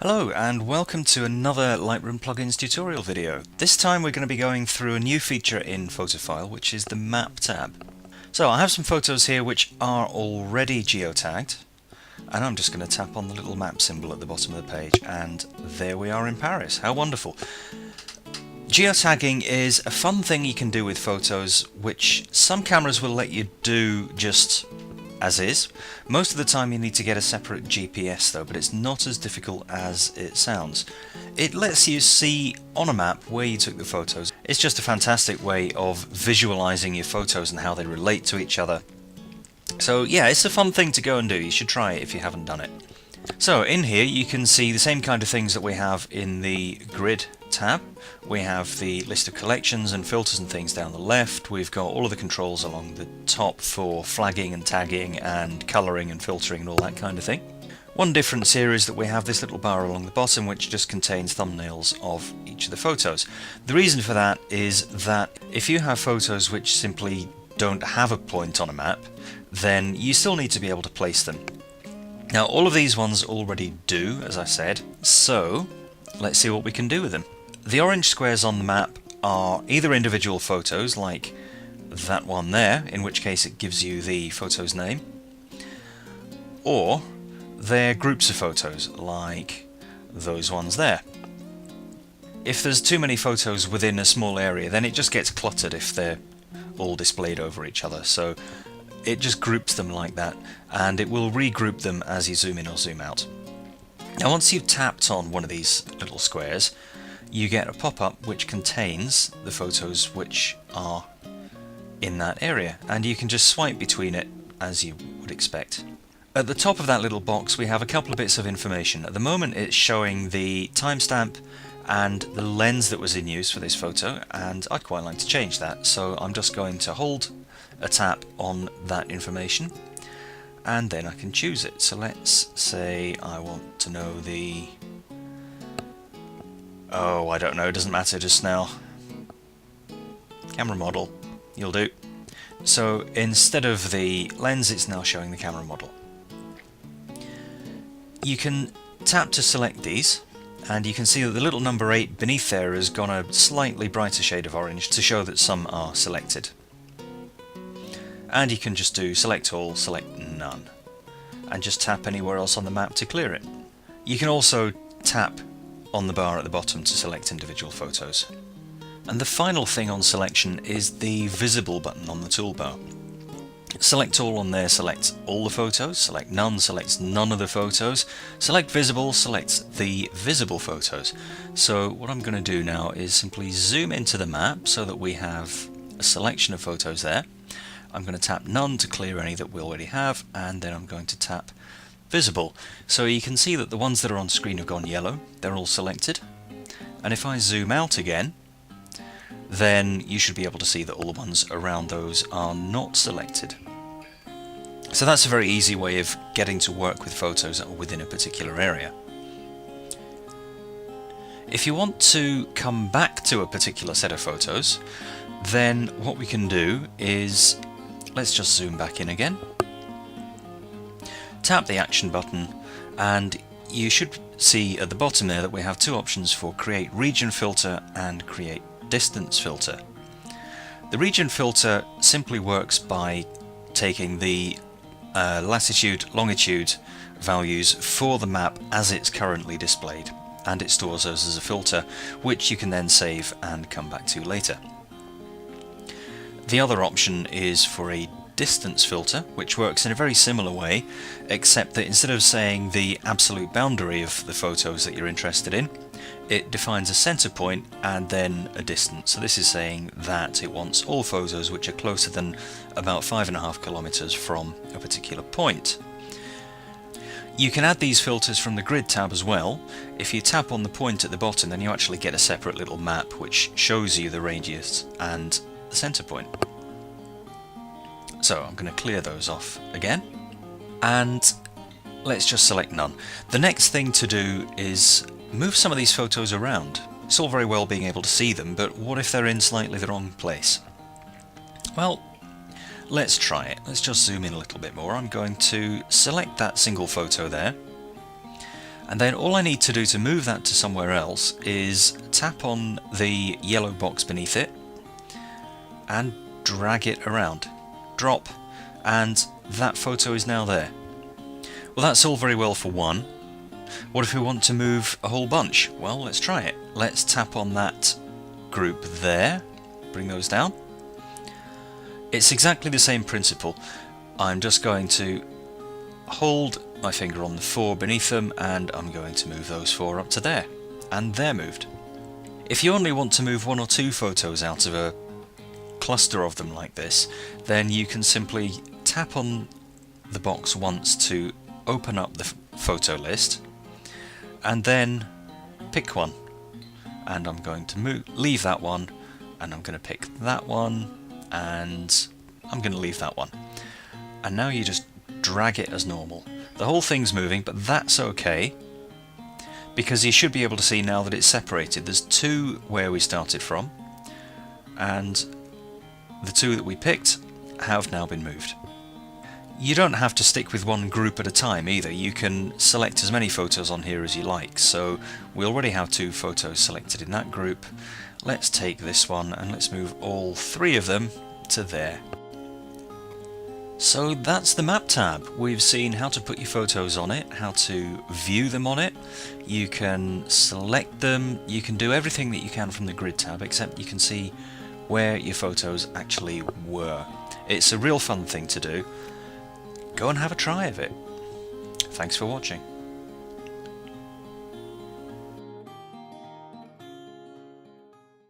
Hello and welcome to another Lightroom plugins tutorial video. This time we're going to be going through a new feature in PhotoPhile, which is the Map tab. So I have some photos here which are already geotagged, and I'm just going to tap on the little map symbol at the bottom of the page, and there we are in Paris. How wonderful! Geotagging is a fun thing you can do with photos, which some cameras will let you do just as is. Most of the time you need to get a separate GPS though, but it's not as difficult as it sounds. It lets you see on a map where you took the photos. It's just a fantastic way of visualizing your photos and how they relate to each other. So yeah, it's a fun thing to go and do. You should try it if you haven't done it. So in here you can see the same kind of things that we have in the grid tab. We have the list of collections and filters and things down the left. We've got all of the controls along the top for flagging and tagging and colouring and filtering and all that kind of thing. One difference here is that we have this little bar along the bottom which just contains thumbnails of each of the photos. The reason for that is that if you have photos which simply don't have a point on a map, then you still need to be able to place them. Now all of these ones already do, as I said, so let's see what we can do with them. The orange squares on the map are either individual photos, like that one there, in which case it gives you the photo's name, or they're groups of photos, like those ones there. If there's too many photos within a small area, then it just gets cluttered if they're all displayed over each other, so it just groups them like that, and it will regroup them as you zoom in or zoom out. Now once you've tapped on one of these little squares, you get a pop-up which contains the photos which are in that area, and you can just swipe between it as you would expect. At the top of that little box we have a couple of bits of information. At the moment it's showing the timestamp and the lens that was in use for this photo, and I'd quite like to change that, so I'm just going to hold a tap on that information and then I can choose it. So let's say I want to know the... oh, I don't know, it doesn't matter just now. Camera model, you'll do. So instead of the lens, it's now showing the camera model. You can tap to select these, and you can see that the little number 8 beneath there has gone a slightly brighter shade of orange to show that some are selected. And you can just do select all, select none, and just tap anywhere else on the map to clear it. You can also tap on the bar at the bottom to select individual photos. And the final thing on selection is the visible button on the toolbar. Select all on there selects all the photos, select none selects none of the photos, select visible selects the visible photos. So what I'm going to do now is simply zoom into the map so that we have a selection of photos there. I'm going to tap none to clear any that we already have, and then I'm going to tap visible. So you can see that the ones that are on screen have gone yellow, they're all selected. And if I zoom out again, then you should be able to see that all the ones around those are not selected. So that's a very easy way of getting to work with photos that are within a particular area. If you want to come back to a particular set of photos, then what we can do is, let's just zoom back in again, tap the action button, and you should see at the bottom there that we have two options for create region filter and create distance filter. The region filter simply works by taking the latitude, longitude values for the map as it's currently displayed, and it stores those as a filter which you can then save and come back to later. The other option is for a distance filter, which works in a very similar way, except that instead of saying the absolute boundary of the photos that you're interested in, it defines a center point and then a distance. So this is saying that it wants all photos which are closer than about 5.5 kilometers from a particular point. You can add these filters from the grid tab as well. If you tap on the point at the bottom, then you actually get a separate little map which shows you the radius and the center point. So I'm going to clear those off again, and let's just select none. The next thing to do is move some of these photos around. It's all very well being able to see them, but what if they're in slightly the wrong place? Well, let's try it. Let's just zoom in a little bit more. I'm going to select that single photo there, And then all I need to do to move that to somewhere else is tap on the yellow box beneath it and drag it around. Drop, and that photo is now there. Well, that's all very well for one. What if we want to move a whole bunch? Well, let's try it. Let's tap on that group there, bring those down. It's exactly the same principle. I'm just going to hold my finger on the 4 beneath them, and I'm going to move those 4 up to there, and they're moved. If you only want to move 1 or 2 photos out of a cluster of them like this, then you can simply tap on the box once to open up the photo list, and then pick one. And I'm going to leave that one, and I'm going to pick that one, and I'm going to leave that one. And now you just drag it as normal. The whole thing's moving, but that's okay, because you should be able to see now that it's separated. There's 2 where we started from, and the 2 that we picked have now been moved. You don't have to stick with one group at a time either. You can select as many photos on here as you like. So we already have 2 photos selected in that group. Let's take this one and let's move all 3 of them to there. So that's the Map tab. We've seen how to put your photos on it, how to view them on it. You can select them, you can do everything that you can from the Grid tab, except you can see where your photos actually were. It's a real fun thing to do. Go and have a try of it. Thanks for watching.